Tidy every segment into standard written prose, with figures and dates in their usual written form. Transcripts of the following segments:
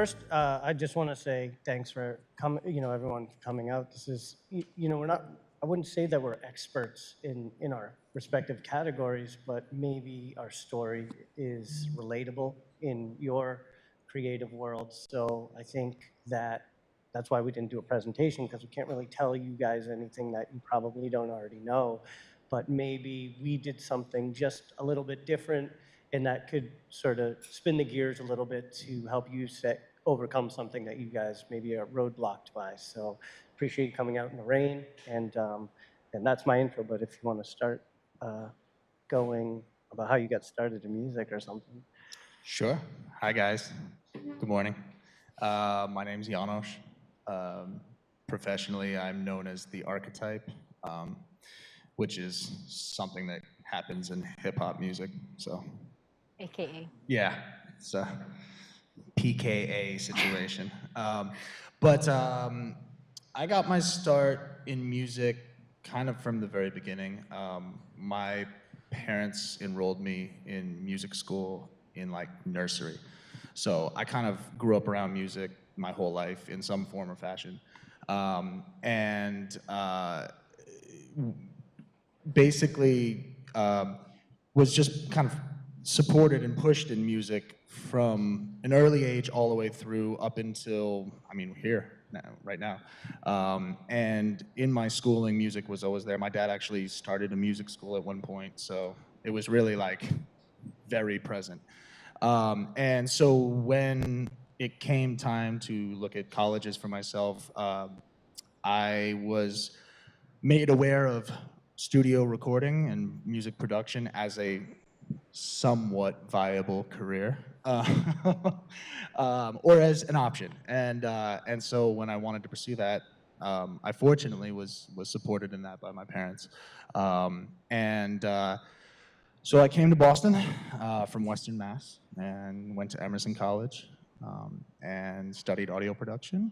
first, I just want to say thanks for everyone coming out. This is, we're not, I wouldn't say that we're experts in our respective categories, but maybe our story is relatable in your creative world. So I think that's why we didn't do a presentation, because we can't really tell you guys anything that you probably don't already know. But maybe we did something just a little bit different, and that could sort of spin the gears a little bit to help you overcome something that you guys maybe are roadblocked by. So appreciate you coming out in the rain, and that's my intro. But if you want to start going about how you got started in music or something. Sure. Hi, guys. Good morning. My name's Janosch. Professionally, I'm known as the Archetype, which is something that happens in hip-hop music. So, AKA. yeah, it's a PKA situation. But I got my start in music kind of from the very beginning. My parents enrolled me in music school in like nursery. So I kind of grew up around music my whole life in some form or fashion. And basically was just kind of supported and pushed in music from an early age all the way through up until, here now, right now. And in my schooling, music was always there. My dad actually started a music school at one point, so it was really like very present. And so when it came time to look at colleges for myself, I was made aware of studio recording and music production as a somewhat viable career, or as an option. And so when I wanted to pursue that, I fortunately was supported in that by my parents. So I came to Boston from Western Mass and went to Emerson College and studied audio production.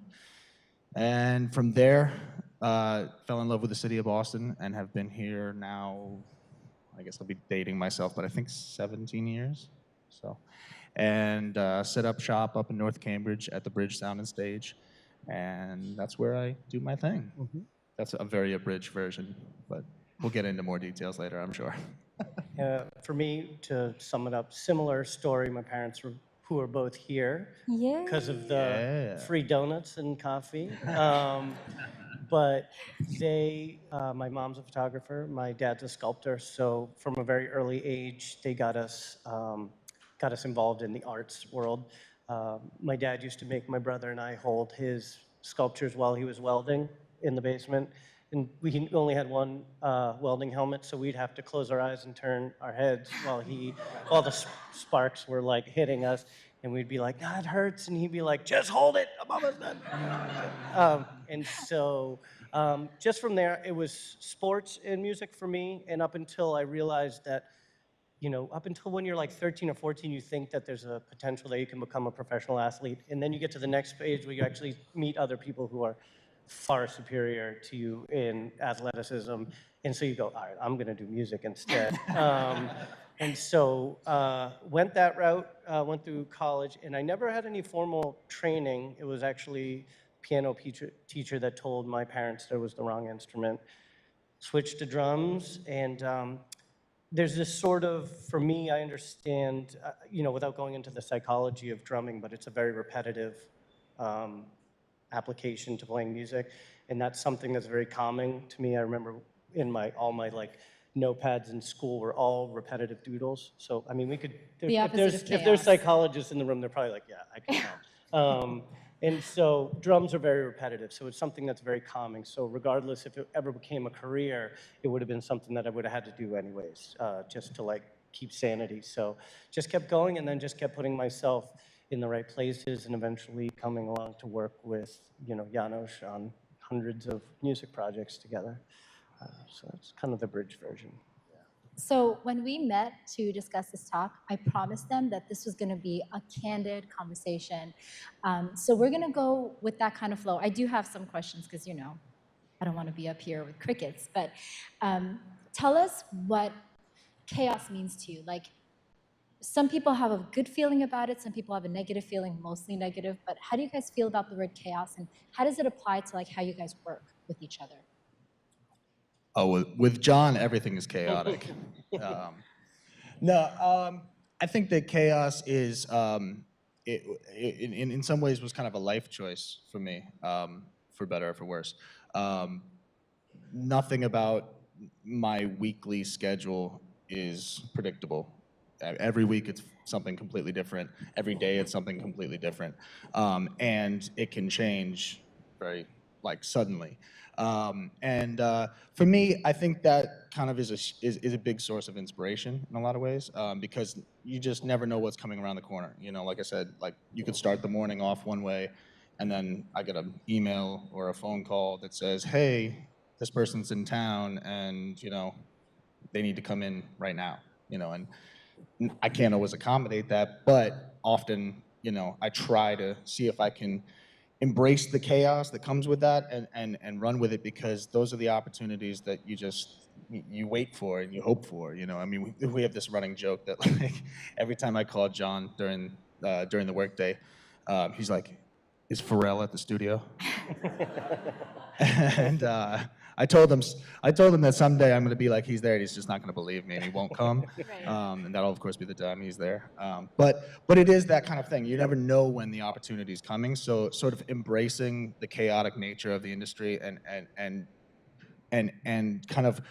And from there, fell in love with the city of Boston and have been here now, I guess I'll be dating myself, but I think 17 years. So, and set up shop up in North Cambridge at the Bridge Sound and Stage. And that's where I do my thing. Mm-hmm. That's a very abridged version, but we'll get into more details later, I'm sure. For me, to sum it up, similar story. My parents who are both here because of the free donuts and coffee. But my mom's a photographer, my dad's a sculptor. So from a very early age, they got us involved in the arts world. My dad used to make my brother and I hold his sculptures while he was welding in the basement. And we only had one welding helmet, so we'd have to close our eyes and turn our heads while the sparks were like hitting us. And we'd be like, "God, it hurts," and he'd be like, "Just hold it, I'm almost done." And so just from there, it was sports and music for me. And up until I realized that, up until when you're like 13 or 14, you think that there's a potential that you can become a professional athlete. And then you get to the next page where you actually meet other people who are far superior to you in athleticism. And so you go, all right, I'm going to do music instead. And so went that route, went through college, and I never had any formal training. It was actually a piano teacher that told my parents there was the wrong instrument. Switched to drums, and there's this sort of, for me, I understand, without going into the psychology of drumming, but it's a very repetitive application to playing music, and that's something that's very calming to me. I remember in all my like notepads in school were all repetitive doodles. So I mean, we could if there's psychologists in the room, they're probably like, yeah, I can tell. And so drums are very repetitive, so it's something that's very calming. So regardless if it ever became a career, it would have been something that I would have had to do anyways, just to like keep sanity. So just kept going, and then just kept putting myself in the right places, and eventually coming along to work with, Janosch on hundreds of music projects together. So that's kind of the bridge version. So when we met to discuss this talk, I promised them that this was going to be a candid conversation. So we're going to go with that kind of flow. I do have some questions because, I don't want to be up here with crickets, but tell us what chaos means to you. Like, some people have a good feeling about it, some people have a negative feeling, mostly negative, but how do you guys feel about the word chaos, and how does it apply to like how you guys work with each other? Oh, with John, everything is chaotic. I think that chaos is, in some ways, was kind of a life choice for me, for better or for worse. Um, Nothing about my weekly schedule is predictable. Every week it's something completely different. Every day it's something completely different, and it can change very like suddenly. For me, I think that kind of is a big source of inspiration in a lot of ways, because you just never know what's coming around the corner. You know, like I said, like you could start the morning off one way, and then I get an email or a phone call that says, "Hey, this person's in town, and they need to come in right now." And I can't always accommodate that, but often, I try to see if I can embrace the chaos that comes with that and run with it, because those are the opportunities that you wait for and you hope for. I mean, we have this running joke that like every time I call John during the workday, he's like, "Is Pharrell at the studio?" And I told him that someday I'm going to be like, he's there, and he's just not going to believe me, and he won't come. Right. And that'll of course be the time he's there. But it is that kind of thing. You never know when the opportunity is coming. So sort of embracing the chaotic nature of the industry and kind of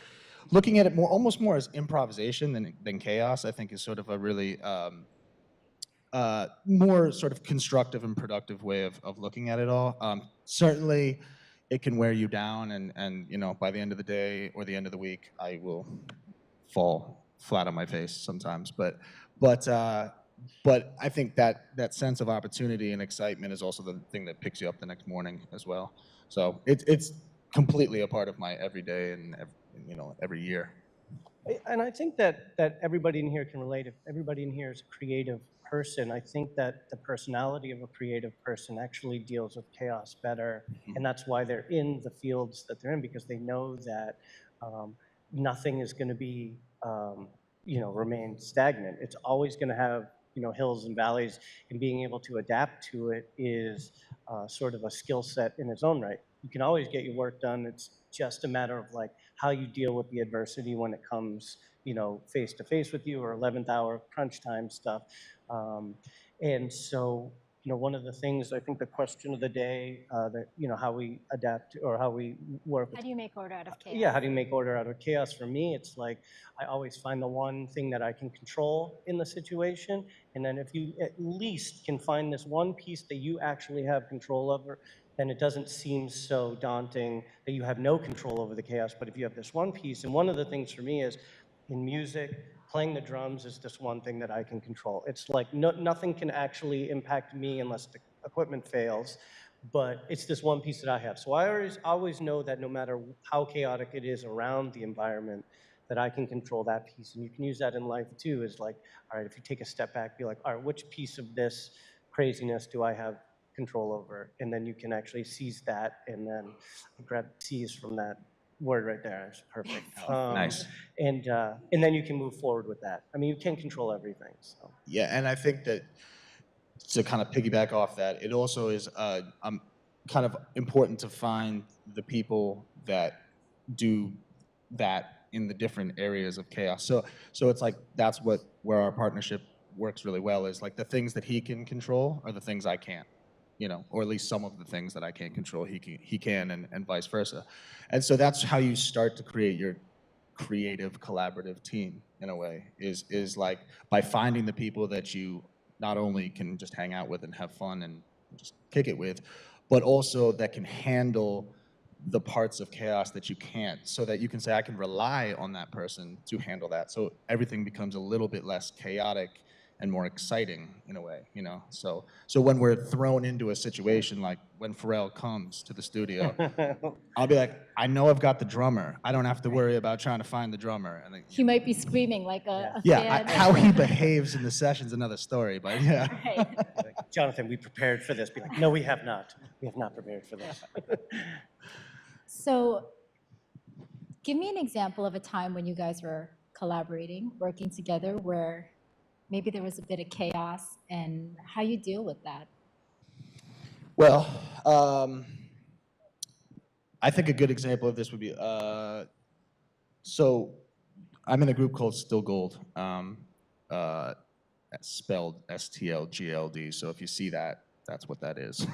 looking at it almost more as improvisation than chaos, I think is sort of a really more sort of constructive and productive way of looking at it all. Certainly, it can wear you down, and by the end of the day or the end of the week, I will fall flat on my face sometimes. But but I think that sense of opportunity and excitement is also the thing that picks you up the next morning as well. So it's completely a part of my everyday and every year. And I think that everybody in here can relate. If everybody in here is a creative person, I think that the personality of a creative person actually deals with chaos better, and that's why they're in the fields that they're in, because they know that nothing is going to be remain stagnant. It's always going to have hills and valleys, and being able to adapt to it is sort of a skill set in its own right. You can always get your work done. It's just a matter of like how you deal with the adversity when it comes, face to face with you, or 11th hour crunch time stuff. Um, and so, one of the things, I think the question of the day, that, how we adapt or how we work with. How do you make order out of chaos? Yeah, how do you make order out of chaos? For me, it's like I always find the one thing that I can control in the situation. And then if you at least can find this one piece that you actually have control over, then it doesn't seem so daunting that you have no control over the chaos. But if you have this one piece, and one of the things for me is in music, playing the drums is this one thing that I can control. It's like nothing can actually impact me unless the equipment fails, but it's this one piece that I have. So I always know that no matter how chaotic it is around the environment, that I can control that piece. And you can use that in life too, is like, all right, if you take a step back, be like, all right, which piece of this craziness do I have control over? And then you can actually seize that, and then grab seize from that word right there. It's perfect. Nice. And then you can move forward with that. I mean, you can't control everything. So Yeah, and I think that to kind of piggyback off that, it also is kind of important to find the people that do that in the different areas of chaos. So it's like that's where our partnership works really well, is like the things that he can control are the things I can't, or at least some of the things that I can't control, he can, and vice versa. And so that's how you start to create your creative collaborative team in a way, is like by finding the people that you not only can just hang out with and have fun and just kick it with, but also that can handle the parts of chaos that you can't, so that you can say, I can rely on that person to handle that. So everything becomes a little bit less chaotic and more exciting in a way, So when we're thrown into a situation like when Pharrell comes to the studio, I'll be like, I know I've got the drummer. I don't have to worry about trying to find the drummer. And then, He might be screaming like a yeah, fan. how he behaves in the session's another story, but yeah. Right. like, Jonathan, we prepared for this. Be like, no, we have not. We have not prepared for this. So give me an example of a time when you guys were collaborating, working together, where maybe there was a bit of chaos, and how you deal with that? Well, I think a good example of this would be, so I'm in a group called Still Gold, uh, spelled STLGLD. So if you see that, that's what that is.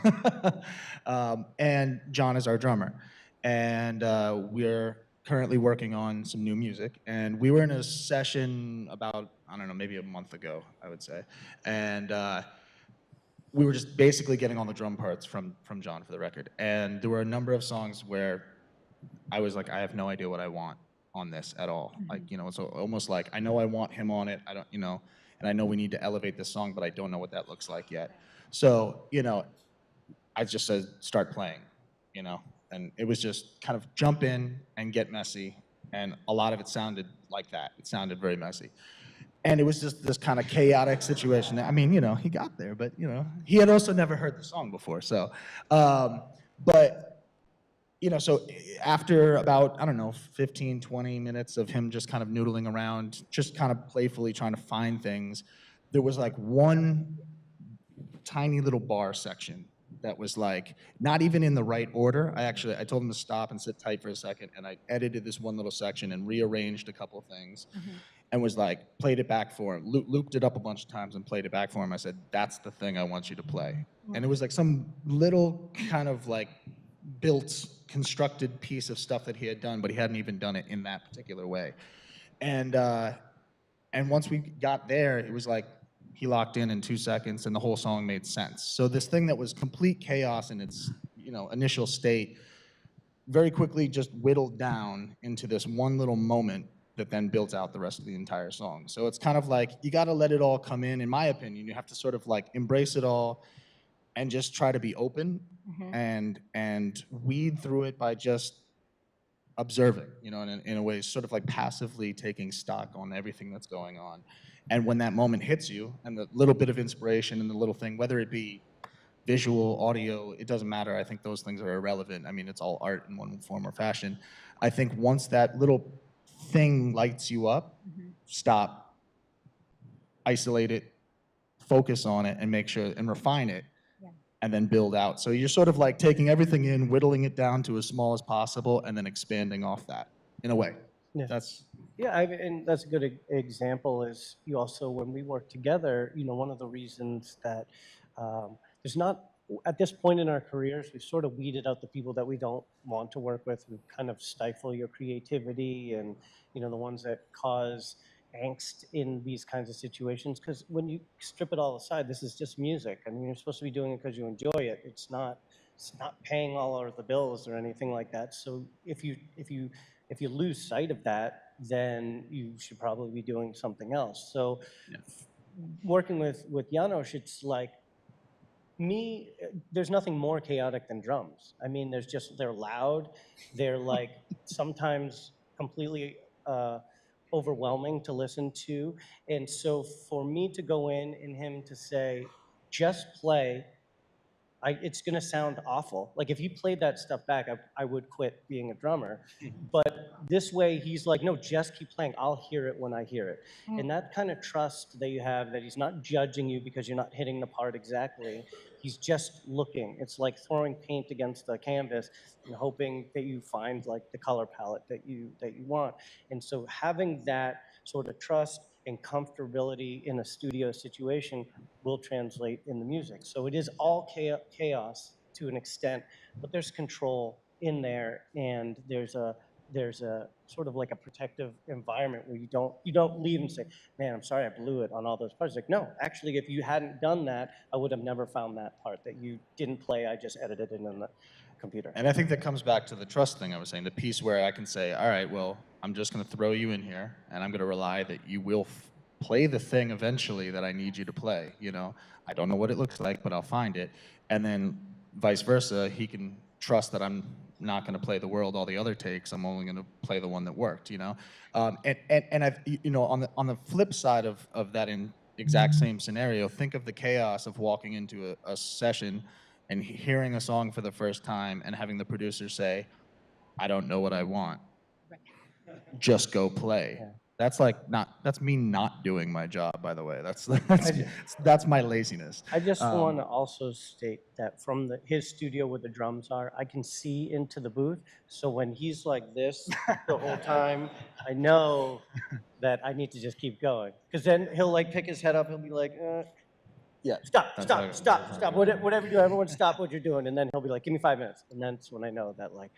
And John is our drummer. And we're currently working on some new music. And we were in a session about, I don't know, maybe a month ago, I would say. And we were just basically getting all the drum parts from John for the record. And there were a number of songs where I was like, I have no idea what I want on this at all. Like, you know, it's almost like I know I want him on it. I don't, you know, and I know we need to elevate this song, but I don't know what that looks like yet. So, you know, I just said, start playing, you know, and it was just kind of jump in and get messy. And a lot of it sounded like that. It sounded very messy. And it was just this kind of chaotic situation. I mean, you know, he got there, but, you know, he had also never heard the song before. So, but you know, so after about, I don't know, 15, 20 minutes of him just kind of noodling around, just kind of playfully trying to find things, there was like one tiny little bar section that was like not even in the right order. I told him to stop and sit tight for a second, and I edited this one little section and rearranged a couple of things and was like, played it back for him, looped it up a bunch of times and played it back for him. I said, that's the thing I want you to play. And it was like some little kind of like built, constructed piece of stuff that he had done, but he hadn't even done it in that particular way. And once we got there, it was like he locked in 2 seconds, and the whole song made sense. So this thing that was complete chaos in its, you know, initial state, very quickly just whittled down into this one little moment that then built out the rest of the entire song. So it's kind of like you got to let it all come in my opinion. You have to sort of like embrace it all and just try to be open and weed through it by just observing, you know, in a way, sort of like passively taking stock on everything that's going on. And when that moment hits you, and the little bit of inspiration and the little thing, whether it be visual, audio, it doesn't matter. I think those things are irrelevant. I mean, it's all art in one form or fashion. I think once that little thing lights you up, stop, isolate it, focus on it, and make sure and refine it, and then build out. So you're sort of like taking everything in, whittling it down to as small as possible, and then expanding off that in a way. Yeah. That's and that's a good example is you also, when we work together, you know, one of the reasons that there's not, at this point in our careers, we've sort of weeded out the people that we don't want to work with and kind of stifle your creativity and, you know, the ones that cause angst in these kinds of situations. Because when you strip it all aside, this is just music. I mean, you're supposed to be doing it because you enjoy it. It's not paying all of the bills or anything like that. So if you lose sight of that, then you should probably be doing something else. So working with Janosch, it's like me, there's nothing more chaotic than drums. I mean, they're loud, they're like sometimes completely overwhelming to listen to. And so for me to go in and him to say, just play, it's going to sound awful. Like if you played that stuff back, I would quit being a drummer. But this way, he's like, no, just keep playing. I'll hear it when I hear it. And that kind of trust that you have, that he's not judging you because you're not hitting the part exactly. He's just looking. It's like throwing paint against the canvas and hoping that you find like the color palette that you want. And so having that sort of trust and comfortability in a studio situation will translate in the music. So it is all chaos to an extent, but there's control in there, and there's a sort of like a protective environment where you don't leave and say, man, I'm sorry I blew it on all those parts. Like, no, actually, if you hadn't done that, I would have never found that part that you didn't play. I just edited it in the computer. And I think that comes back to the trust thing I was saying, the piece where I can say, all right, well, I'm just going to throw you in here, and I'm going to rely that you will play the thing eventually that I need you to play. You know, I don't know what it looks like, but I'll find it. And then vice versa, he can trust that I'm not going to play the world all the other takes. I'm only going to play the one that worked. You know, and I've, you know, on the flip side of that exact same scenario, think of the chaos of walking into a session and hearing a song for the first time and having the producer say, I don't know what I want. Just go play. That's that's me not doing my job, by the way. That's my laziness. I just want to also state that from his studio where the drums are, I can see into the booth. So when he's like this the whole time, I know that I need to just keep going. Because then he'll like pick his head up. He'll be like, Yeah. stop. Whatever you do, everyone stop what you're doing. And then he'll be like, give me 5 minutes. And that's when I know that like,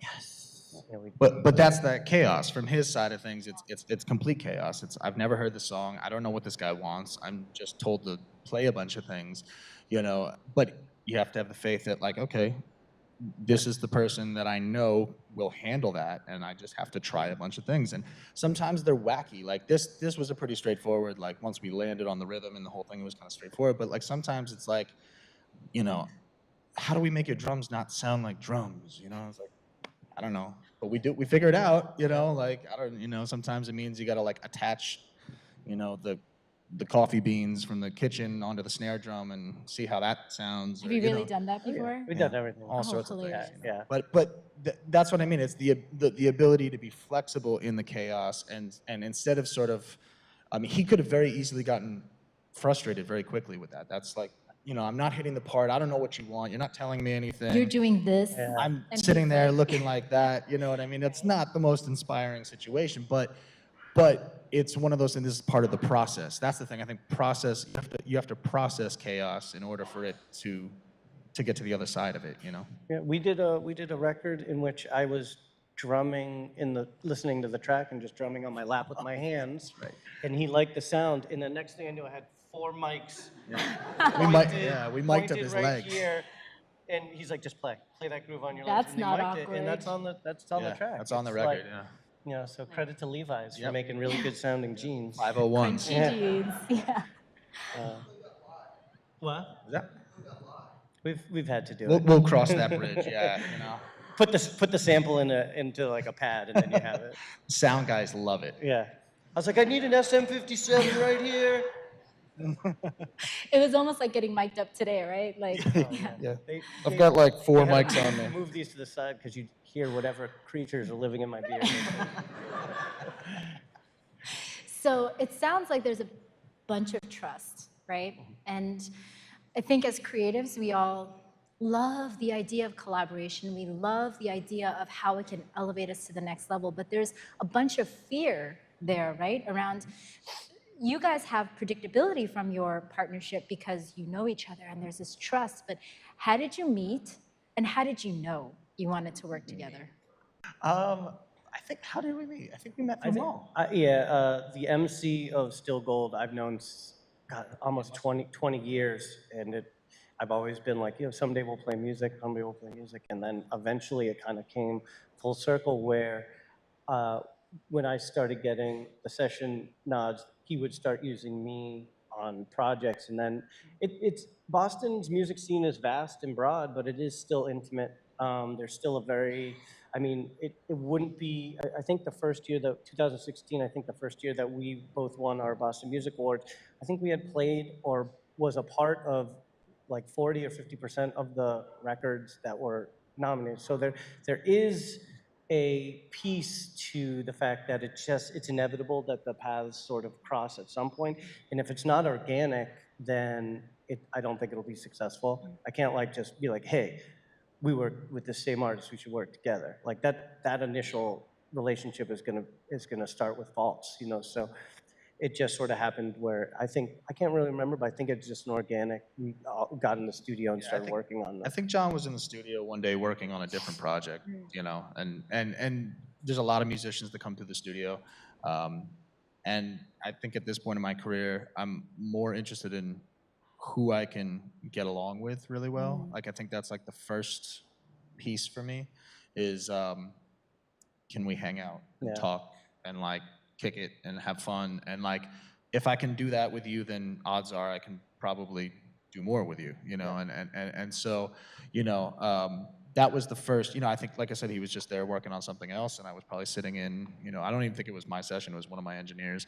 yes. But that's that chaos from his side of things. It's complete chaos. I've never heard the song. I don't know what this guy wants. I'm just told to play a bunch of things, But you have to have the faith that like, okay, this is the person that I know will handle that, and I just have to try a bunch of things. And sometimes they're wacky. Like this was a pretty straightforward. Like once we landed on the rhythm and the whole thing was kind of straightforward. But like sometimes it's like, how do we make your drums not sound like drums? It's like, I don't know, but we figure it out, like, I don't, sometimes it means you got to like attach, the coffee beans from the kitchen onto the snare drum and see how that sounds. Have you really done that before? We've done everything. All sorts of things. Yeah. But that's what I mean. It's the ability to be flexible in the chaos and instead of sort of, I mean, he could have very easily gotten frustrated very quickly with that. That's like, I'm not hitting the part. I don't know what you want. You're not telling me anything. You're doing this. Yeah. I'm sitting there looking like that. You know what I mean? It's not the most inspiring situation, but it's one of those things. This is part of the process. That's the thing. I think process. You have to process chaos in order for it to get to the other side of it. Yeah, we did a record in which I was drumming listening to the track and just drumming on my lap with my hands. Right. And he liked the sound. And the next thing I knew, I had 4 mics. Yeah. We mic'd up his right legs. Here, and he's like, just play that groove on your That's legs. not awkward. And that's on the track. That's on the It's record. like, so credit to Levi's for making really good sounding jeans. 501s. Crunchy jeans. Yeah. What? Is that? We've had to do We'll, it. we'll cross that bridge. Yeah. Put the sample into like a pad, and then you have it. Sound guys love it. Yeah. I was like, I need an SM57 right here. It was almost like getting mic'd up today, right? Like, Yeah. I've got like 4 had mics to on there. Move these to the side because you hear whatever creatures are living in my beard. So it sounds like there's a bunch of trust, right? And I think as creatives, we all love the idea of collaboration. We love the idea of how it can elevate us to the next level. But there's a bunch of fear there, right? Around, you guys have predictability from your partnership because you know each other and there's this trust. But how did you meet and how did you know you wanted to work together? I think, how did we meet? I think we met through Mall. The MC of Still Gold, I've known almost 20 years, and I've always been like, someday we'll play music, and then eventually it kind of came full circle where when I started getting the session nods, he would start using me on projects, and then it's Boston's music scene is vast and broad, but it is still intimate. There's still a very, it wouldn't be, I think the first year, 2016, I think the first year that we both won our Boston Music Awards, I think we had played or was a part of like 40 or 50% of the records that were nominated. So there is a piece to the fact that it's inevitable that the paths sort of cross at some point. And if it's not organic, then I don't think it'll be successful. I can't like just be like, hey, we work with the same artist, we should work together. Like that initial relationship is gonna start with faults, so it just sort of happened where I can't really remember, but I think it's just an organic, we all got in the studio and started working on them. I think John was in the studio one day working on a different project, and there's a lot of musicians that come through the studio. And I think at this point in my career, I'm more interested in who I can get along with really well. Like, I think that's like the first piece for me is, can we hang out and talk and like kick it and have fun? And like, if I can do that with you, then odds are I can probably do more with you, and so, that was the first, I think, like I said, he was just there working on something else, and I was probably sitting in, I don't even think it was my session, it was one of my engineers,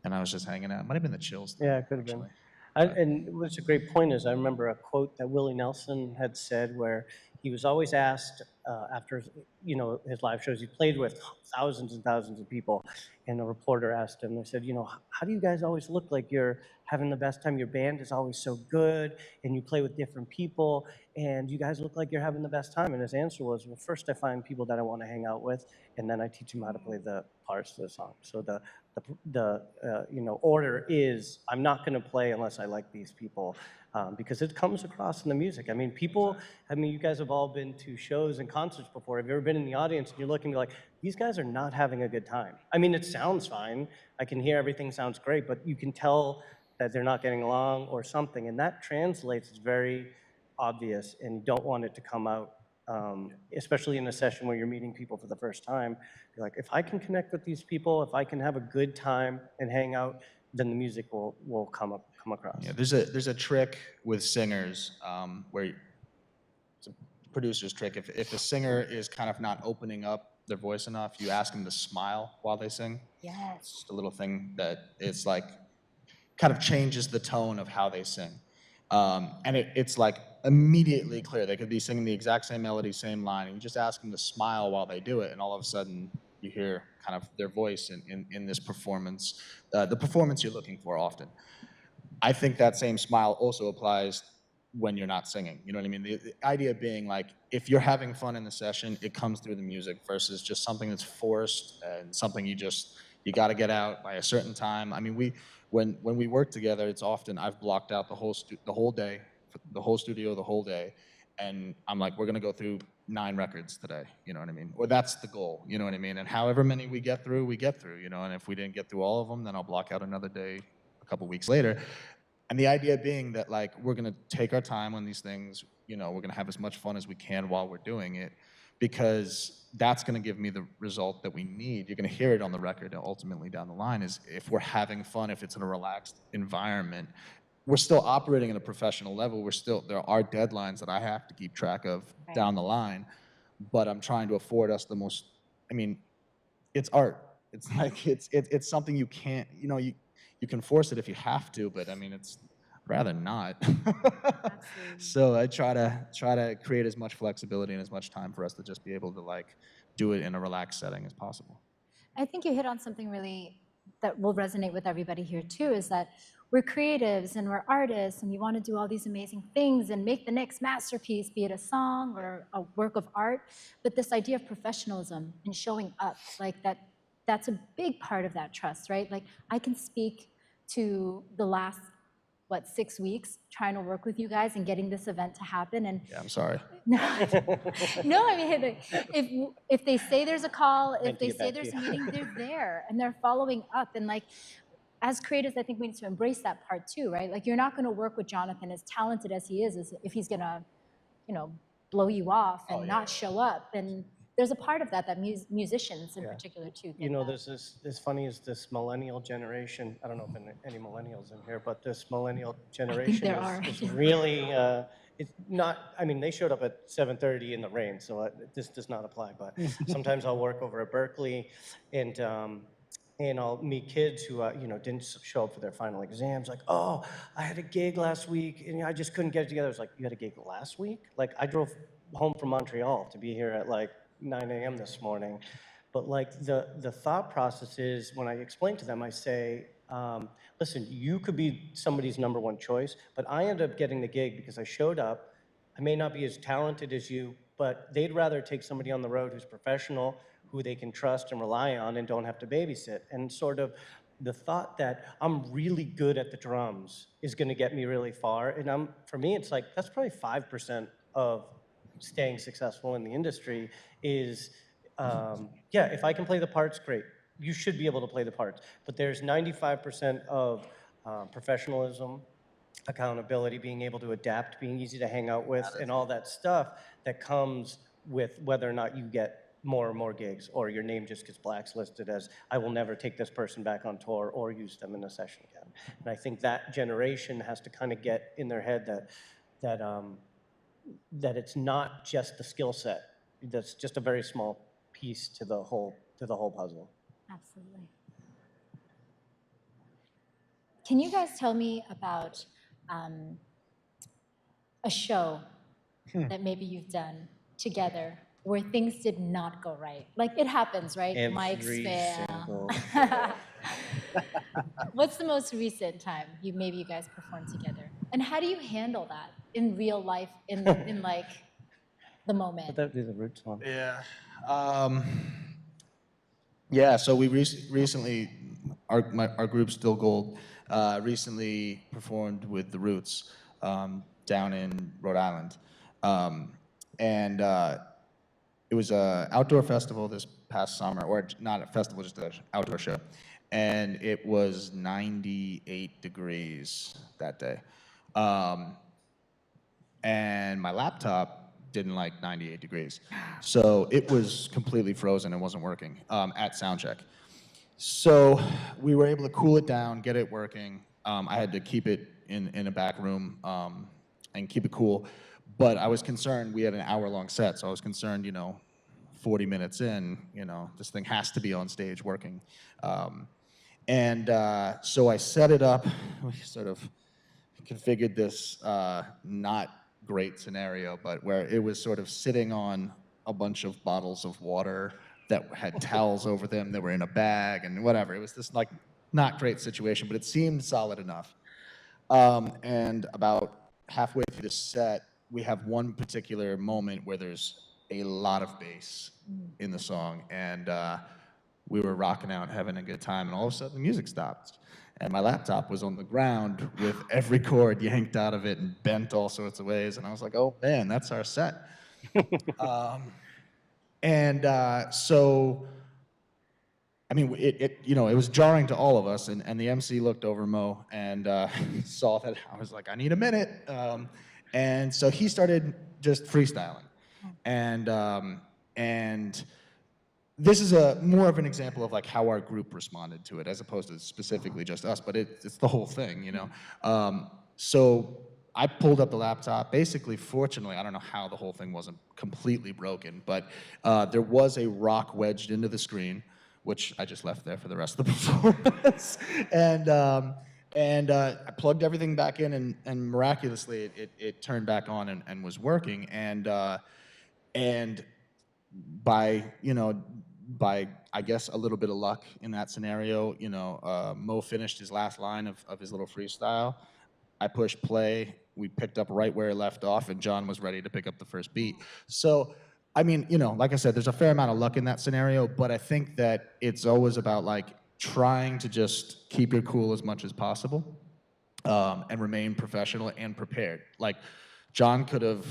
and I was just hanging out. It might have been the Chills thing, Yeah, it could have been. And what's a great point is I remember a quote that Willie Nelson had said where he was always asked after his live shows, he played with thousands and thousands of people, and a reporter asked him. They said, how do you guys always look like you're having the best time? Your band is always so good, and you play with different people, and you guys look like you're having the best time. And his answer was, well, first I find people that I want to hang out with, and then I teach them how to play the parts of the song. So the order is, I'm not going to play unless I like these people, because it comes across in the music. I mean, you guys have all been to shows and concerts before. Have you ever been in the audience and you're looking like, these guys are not having a good time? I mean, it sounds fine. I can hear everything sounds great, but you can tell that they're not getting along or something, and that translates. It's very obvious, and you don't want it to come out, especially in a session where you're meeting people for the first time. You're like, if I can connect with these people, if I can have a good time and hang out, then the music will come across. Yeah, there's a trick with singers, where it's a producer's trick. If a singer is kind of not opening up their voice enough, you ask them to smile while they sing. Yes. It's just a little thing that it's like kind of changes the tone of how they sing. And it's like immediately clear. They could be singing the exact same melody, same line, and you just ask them to smile while they do it, and all of a sudden you hear kind of their voice in this performance, the performance you're looking for often. I think that same smile also applies when you're not singing. You know what I mean? The idea being like, if you're having fun in the session, it comes through the music versus just something that's forced and something you got to get out by a certain time. I mean, when we work together, it's often I've blocked out the whole day, the whole studio, the whole day, and I'm like, we're gonna go through 9 records today. You know what I mean? Or that's the goal. You know what I mean? And however many we get through, we get through. You know, and if we didn't get through all of them, then I'll block out another day a couple weeks later. And the idea being that, like, we're gonna take our time on these things, we're gonna have as much fun as we can while we're doing it, because that's gonna give me the result that we need. You're gonna hear it on the record ultimately down the line, is if we're having fun, if it's in a relaxed environment. We're still operating at a professional level. There are deadlines that I have to keep track of down the line, but I'm trying to afford us the most, it's art. It's like, it's something you can't, you can force it if you have to, but it's rather not. So I try to create as much flexibility and as much time for us to just be able to do it in a relaxed setting as possible. I think you hit on something really that will resonate with everybody here too, is that we're creatives and we're artists and we want to do all these amazing things and make the next masterpiece, be it a song or a work of art. But this idea of professionalism and showing up, that's a big part of that trust, right? Like, I can speak to the last, 6 weeks trying to work with you guys and getting this event to happen. And yeah, I'm sorry. No, if they say there's a call, if they say there's a meeting, they're there and they're following up. And as creatives, I think we need to embrace that part too, right? Like, you're not going to work with Jonathan, as talented as he is if he's going to, blow you off and not show up. And there's a part of that musicians in particular too. There's this funny is this millennial generation. I don't know if any millennials in here, but this millennial generation is really, it's not, they showed up at 7:30 in the rain, so this does not apply, but sometimes I'll work over at Berkeley and I'll meet kids who, didn't show up for their final exams. Like, oh, I had a gig last week and I just couldn't get it together. I was like, you had a gig last week? Like, I drove home from Montreal to be here at 9 a.m. this morning. But the thought process is, when I explain to them, I say, listen, you could be somebody's number one choice, but I ended up getting the gig because I showed up. I may not be as talented as you, but they'd rather take somebody on the road who's professional, who they can trust and rely on and don't have to babysit. And sort of the thought that I'm really good at the drums is gonna get me really far. And for me, it's like, that's probably 5% of staying successful in the industry is, if I can play the parts, great. You should be able to play the parts. But there's 95% of professionalism, accountability, being able to adapt, being easy to hang out with, and all that stuff that comes with whether or not you get more and more gigs, or your name just gets blacklisted as, I will never take this person back on tour or use them in a session again. And I think that generation has to kind of get in their head that it's not just the skill set. That's just a very small piece to the whole puzzle. Absolutely. Can you guys tell me about a show that maybe you've done together where things did not go right? Like, it happens, right? Mics Every fail. single. What's the most recent time you guys performed together? And how do you handle that in real life, in like the moment? But that is a Roots one. Yeah. Yeah, so we recently, our group Still Gold, recently performed with the Roots down in Rhode Island. And it was an outdoor festival this past summer, or not a festival, just an outdoor show. And it was 98 degrees that day. And my laptop didn't like 98 degrees. So it was completely frozen and wasn't working at soundcheck. So we were able to cool it down, get it working. I had to keep it in a back room and keep it cool. But I was concerned, we had an hour-long set, so I was concerned, 40 minutes in, this thing has to be on stage working. So I set it up, we sort of configured this not great scenario, but where it was sort of sitting on a bunch of bottles of water that had towels over them that were in a bag and whatever. It was this like not great situation, but it seemed solid enough. And about halfway through the set, we have one particular moment where there's a lot of bass in the song, and we were rocking out, having a good time, and all of a sudden the music stopped. And my laptop was on the ground with every cord yanked out of it and bent all sorts of ways. And I was like, oh man, that's our set. So, I mean, it was jarring to all of us. And the MC looked over Mo and saw that I was like, I need a minute. And so he started just freestyling. And this is more of an example of like how our group responded to it, as opposed to specifically just us, but it's the whole thing, So I pulled up the laptop. Basically, fortunately, I don't know how the whole thing wasn't completely broken, but there was a rock wedged into the screen, which I just left there for the rest of the performance. And I plugged everything back in, and miraculously, it turned back on and was working. And by I guess a little bit of luck in that scenario, Mo finished his last line of his little freestyle. I pushed play. We picked up right where it left off, and John was ready to pick up the first beat. So, I mean, like I said, there's a fair amount of luck in that scenario, but I think that it's always about like trying to just keep your cool as much as possible and remain professional and prepared. Like, John could have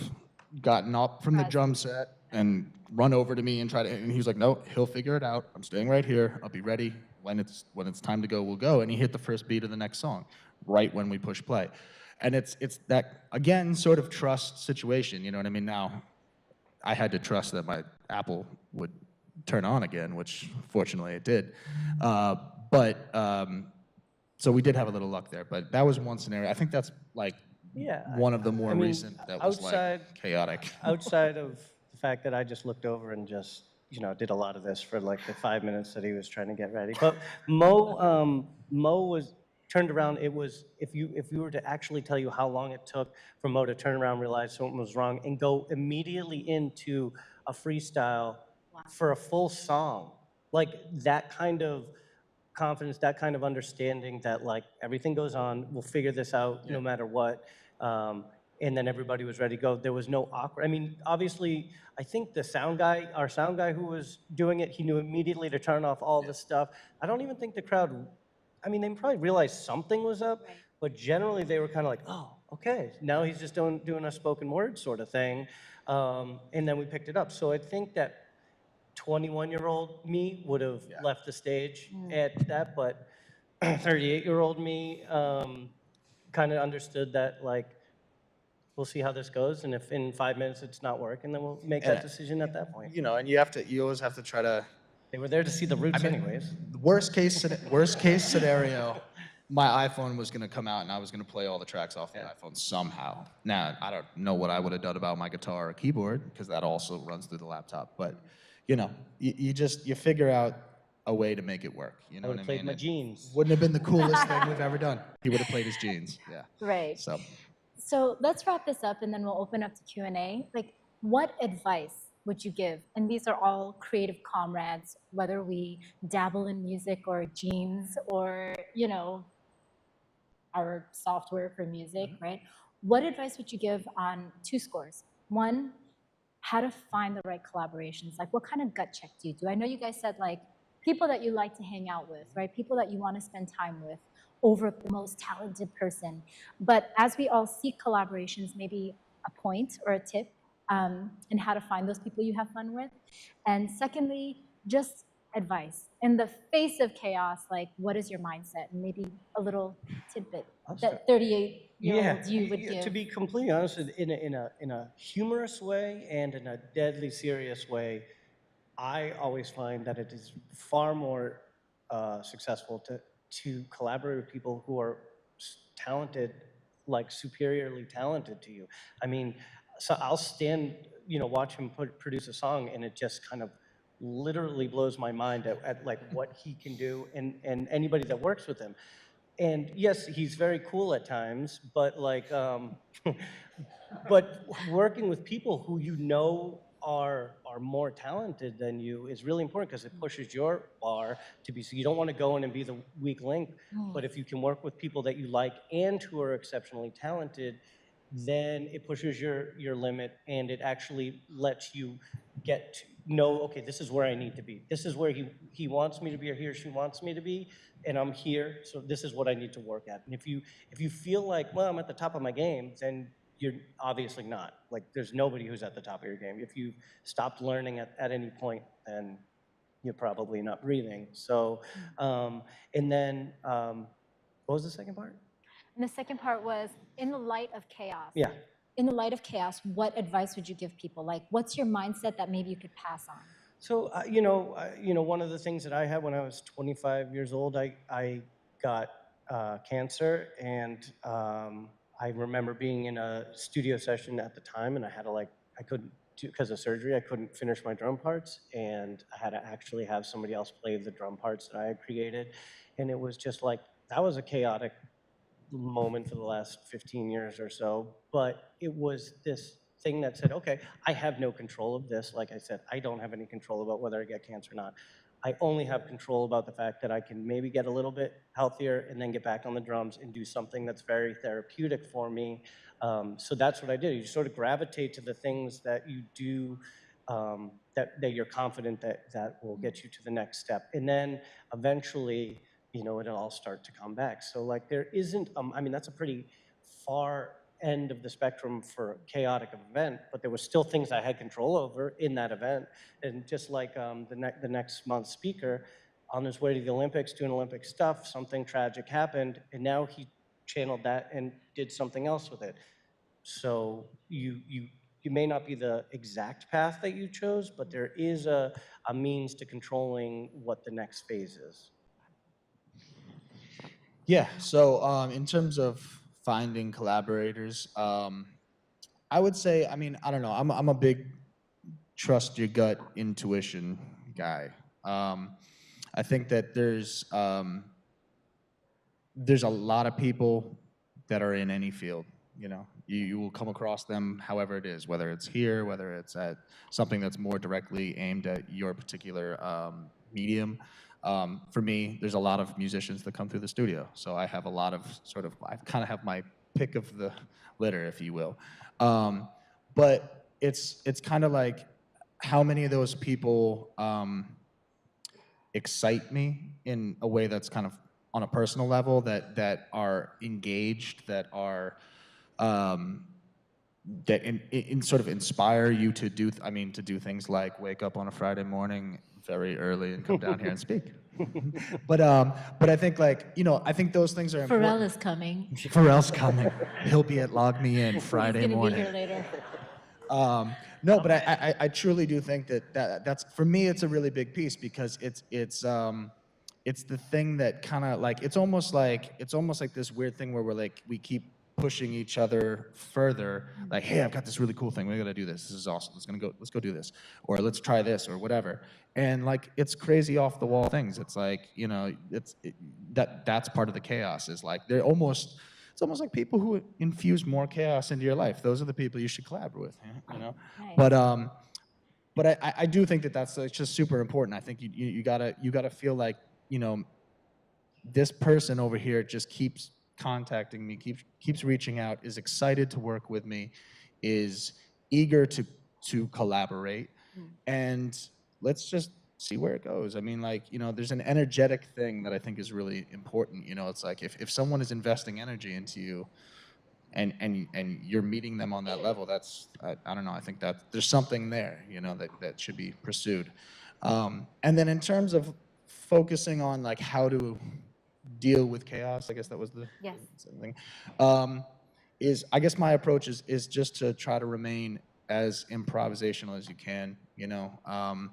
gotten up from the drum set and run over to me and and he was like, no, he'll figure it out. I'm staying right here. I'll be ready. When it's time to go, we'll go. And he hit the first beat of the next song right when we push play. And it's that, again, sort of trust situation, you know what I mean? Now, I had to trust that my Apple would turn on again, which fortunately it did. So we did have a little luck there, but that was one scenario. I think that's like one of the more recent that was like chaotic. Outside of the fact that I just looked over and just, did a lot of this for like the 5 minutes that he was trying to get ready. But Mo was turned around. It was, if you were to actually tell you how long it took for Mo to turn around, realize something was wrong, and go immediately into a freestyle for a full song, like that kind of confidence, that kind of understanding that like everything goes on, we'll figure this out no matter what. And then everybody was ready to go. There was no awkward. I mean, obviously, I think our sound guy who was doing it, he knew immediately to turn off all this stuff. I don't even think the crowd, I mean, they probably realized something was up, but generally they were kind of like, oh, okay, now he's just doing a spoken word sort of thing. And then we picked it up. So I think that 21-year-old me would have left the stage at that, but 38-year-old me kind of understood that, like, we'll see how this goes, and if in 5 minutes it's not working, then we'll make that decision at that point. And you always have to try to. They were there to see the Roots anyways. The worst case scenario, my iPhone was going to come out and I was going to play all the tracks off the iPhone somehow. Now, I don't know what I would have done about my guitar or keyboard, because that also runs through the laptop, but you figure out a way to make it work. You know what I mean? Played my jeans. Wouldn't have been the coolest thing we've ever done. He would have played his jeans. Yeah. Right. So let's wrap this up, and then we'll open up to Q&A. Like, what advice would you give? And these are all creative comrades, whether we dabble in music or jeans or, you know, our software for music, right? What advice would you give on 2 scores? One, how to find the right collaborations. Like, what kind of gut check do you do? I know you guys said, like, people that you like to hang out with, right? People that you want to spend time with over the most talented person. But as we all seek collaborations, maybe a point or a tip in how to find those people you have fun with. And secondly, just advice. In the face of chaos, like, what is your mindset? And maybe a little tidbit that 38-year-old you would give. To be completely honest, in a humorous way and in a deadly serious way, I always find that it is far more successful to collaborate with people who are talented, like superiorly talented to you. I mean, so I'll stand, you know, watch him produce a song, and it just kind of literally blows my mind at like what he can do, and anybody that works with him. And yes, he's very cool at times, but like, but working with people who you know are more talented than you is really important because it pushes your bar to be. So you don't want to go in and be the weak link, but if you can work with people that you like and who are exceptionally talented, then it pushes your limit, and it actually lets you get to know, okay, this is where I need to be. This is where he wants me to be, or he or she wants me to be, and I'm here, so this is what I need to work at. And if you feel like, well, I'm at the top of my game, then you're obviously not. Like, there's nobody who's at the top of your game. If you've stopped learning at any point, then you're probably not breathing. So, and then, what was the second part? And the second part was, in the light of chaos. Yeah. In the light of chaos, what advice would you give people? Like, what's your mindset that maybe you could pass on? So, one of the things that I had when I was 25 years old, I got cancer, and I remember being in a studio session at the time, and I had to I couldn't, because of surgery, I couldn't finish my drum parts, and I had to actually have somebody else play the drum parts that I had created, and it was just like, that was a chaotic moment for the last 15 years or so, but it was this thing that said, okay, I have no control of this. Like I said, I don't have any control about whether I get cancer or not. I only have control about the fact that I can maybe get a little bit healthier and then get back on the drums and do something that's very therapeutic for me. So that's what I did. You sort of gravitate to the things that you do that you're confident that will get you to the next step. And then eventually, it'll all start to come back. So like there isn't, I mean, that's a pretty far end of the spectrum for a chaotic event, but there were still things I had control over in that event. And just like the next month's speaker, on his way to the Olympics, doing Olympic stuff, something tragic happened, and now he channeled that and did something else with it. So you may not be the exact path that you chose, but there is a means to controlling what the next phase is. Yeah, so in terms of finding collaborators, I would say, I mean, I don't know, I'm a big trust your gut intuition guy. I think that there's a lot of people that are in any field. You will come across them however it is, whether it's here, whether it's at something that's more directly aimed at your particular medium. For me, there's a lot of musicians that come through the studio, so I have a lot of I kind of have my pick of the litter, if you will. But it's kind of like, how many of those people excite me in a way that's kind of on a personal level, that are engaged, that are that in sort of inspire you to do to do things like wake up on a Friday morning very early and come down here and speak. But I think, like, I think those things are important. Pharrell is coming. Pharrell's coming. He'll be at Log Me In Friday morning. He's gonna be here later. No, but I truly do think that's, for me, it's a really big piece, because it's the thing that kind of like, it's almost like this weird thing where we keep pushing each other further, like, hey, I've got this really cool thing, we gotta do this, this is awesome, let's go do this, or let's try this, or whatever. And like, it's crazy off the wall things. It's like, that's part of the chaos, is like, it's almost like people who infuse more chaos into your life. Those are the people you should collaborate with, Nice. But but I do think that that's it's just super important. I think you gotta feel like, you know, this person over here just keeps contacting me, keeps reaching out, is excited to work with me, is eager to collaborate, and let's just see where it goes. I mean, like, you know, there's an energetic thing that I think is really important. You know, it's like if someone is investing energy into you, and you're meeting them on that level, that's I don't know. I think that there's something there, you know, that should be pursued. And then in terms of focusing on like how to deal with chaos, I guess that was the thing. Is I guess my approach is just to try to remain as improvisational as you can. You know,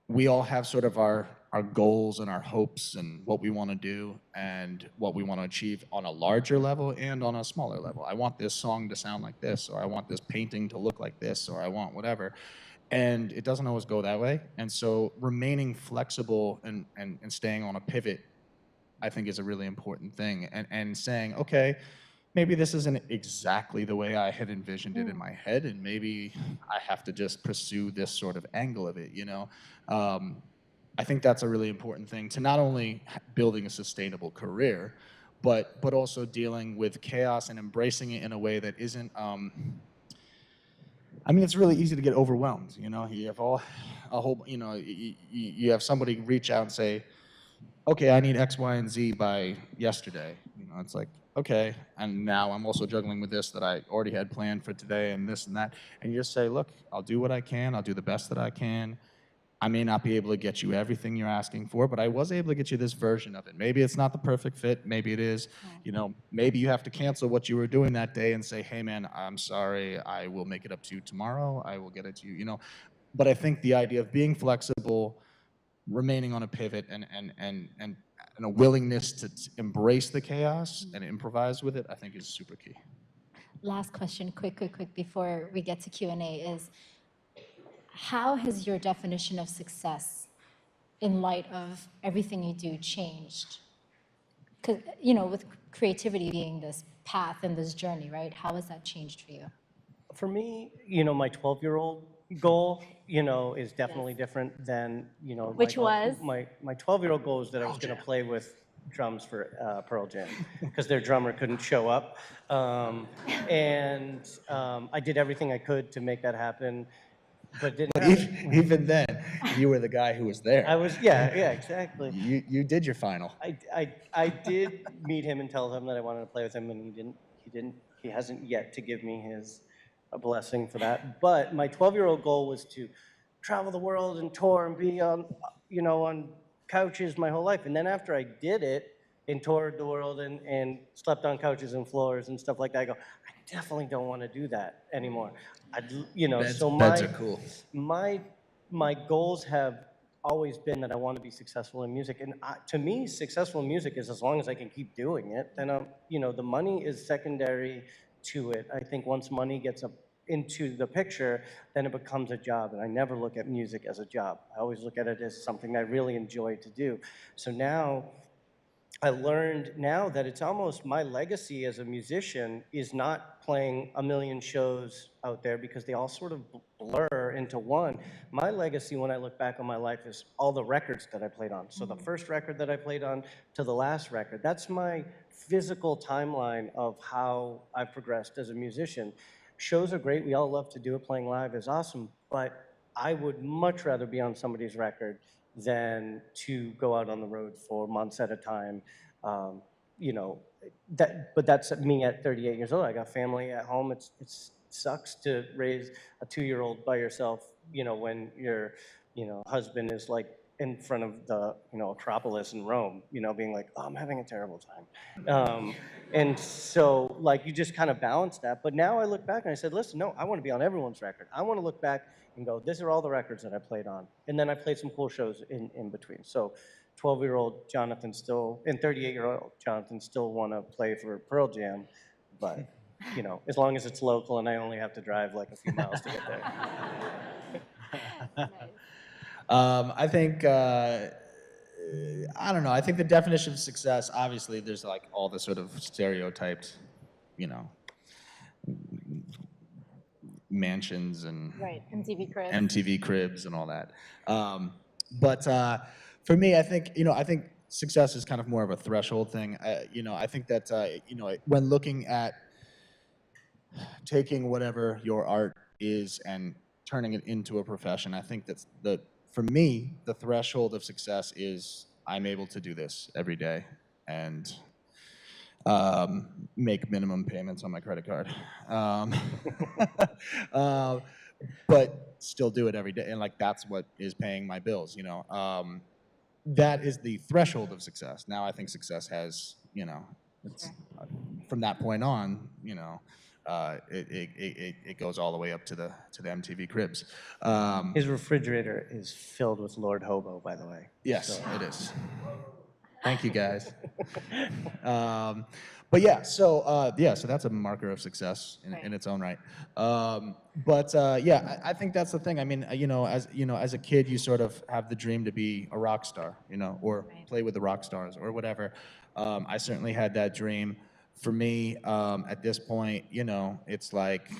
we all have sort of our goals and our hopes and what we want to do and what we want to achieve on a larger level and on a smaller level. I want this song to sound like this, or I want this painting to look like this, or I want whatever. And it doesn't always go that way. And so remaining flexible and staying on a pivot, I think, is a really important thing. And saying, okay, maybe this isn't exactly the way I had envisioned it in my head, and maybe I have to just pursue this sort of angle of it, you know? I think that's a really important thing to not only building a sustainable career, but also dealing with chaos and embracing it in a way that isn't, I mean, it's really easy to get overwhelmed, you know? You have a whole, you know, you have somebody reach out and say, okay, I need X, Y, and Z by yesterday. You know, it's like, okay, and now I'm also juggling with this that I already had planned for today and this and that. And you just say, look, I'll do what I can. I'll do the best that I can. I may not be able to get you everything you're asking for, but I was able to get you this version of it. Maybe it's not the perfect fit. Maybe it is. You know, maybe you have to cancel what you were doing that day and say, hey, man, I'm sorry. I will make it up to you tomorrow. I will get it to you, you know. But I think the idea of being flexible, remaining on a pivot, and a willingness to embrace the chaos and improvise with it, I think is super key. Last question, quick, before we get to Q&A is, how has your definition of success in light of everything you do changed? Because, you know, with creativity being this path and this journey, right? How has that changed for you? For me, you know, my 12-year-old goal, you know, is definitely different than, you know, Which was? my 12-year-old goal is that I was going to play with drums for Pearl Jam because their drummer couldn't show up. I did everything I could to make that happen, but didn't happen. Even then, you were the guy who was there. I was, yeah, exactly. You did your final. I did meet him and tell him that I wanted to play with him, and he hasn't yet to give me his a blessing for that. But my 12-year-old goal was to travel the world and tour and be on, you know, on couches my whole life. And then after I did it and toured the world and slept on couches and floors and stuff like that, I go, I definitely don't want to do that anymore. You know, Beds, so beds are cool. my goals have always been that I want to be successful in music. And to me, successful in music is as long as I can keep doing it. Then, you know, the money is secondary to it. I think once money gets up into the picture, then it becomes a job. And I never look at music as a job. I always look at it as something I really enjoy to do. So now I learned now that it's almost my legacy as a musician is not playing a million shows out there because they all sort of blur into one. My legacy when I look back on my life is all the records that I played on. So the first record that I played on to the last record, that's my physical timeline of how I've progressed as a musician. Shows are great. We all love to do it. Playing live is awesome. But I would much rather be on somebody's record than to go out on the road for months at a time. You know, but that's me at 38 years old. I got family at home. It sucks to raise a 2-year-old by yourself, you know, when your, you know, husband is like in front of the, you know, Acropolis in Rome, you know, being like, oh, I'm having a terrible time. And so, like, you just kind of balance that. But now I look back and I said, listen, no, I want to be on everyone's record. I want to look back and go, these are all the records that I played on. And then I played some cool shows in between. So 12-year-old Jonathan still, and 38-year-old Jonathan still want to play for Pearl Jam. But, you know, as long as it's local and I only have to drive like a few miles to get there. I think, I don't know, I think the definition of success, obviously there's like all the sort of stereotyped, you know, mansions and Right, MTV Cribs. MTV Cribs and all that. But for me, I think success is kind of more of a threshold thing. I think that when looking at taking whatever your art is and turning it into a profession, I think that's for me, the threshold of success is I'm able to do this every day and make minimum payments on my credit card. uh, but still do it every day, and like that's what is paying my bills. That is the threshold of success. Now I think success has, it's, from that point on, it goes all the way up to the MTV Cribs. His refrigerator is filled with Lord Hobo, by the way. Yes, it is. Thank you, guys. But yeah, so that's a marker of success in its own right. I think that's the thing. I mean, as a kid, you sort of have the dream to be a rock star, or play with the rock stars or whatever. I certainly had that dream. For me, at this point, it's like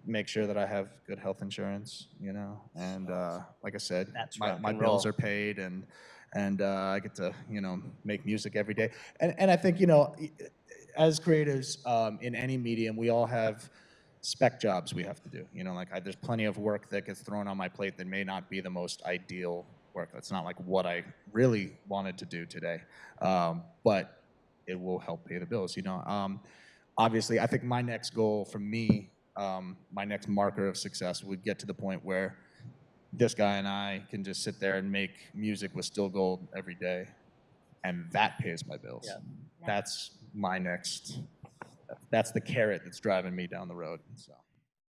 make sure that I have good health insurance, and like I said, my bills are paid and I get to make music every day. And I think as creatives in any medium, we all have spec jobs we have to do. There's plenty of work that gets thrown on my plate that may not be the most ideal work. That's not like what I really wanted to do today, but it will help pay the bills. Obviously, I think my next goal for me, my next marker of success would get to the point where this guy and I can just sit there and make music with still gold every day, and that pays my bills. Yeah. That's my next. That's the carrot that's driving me down the road. So.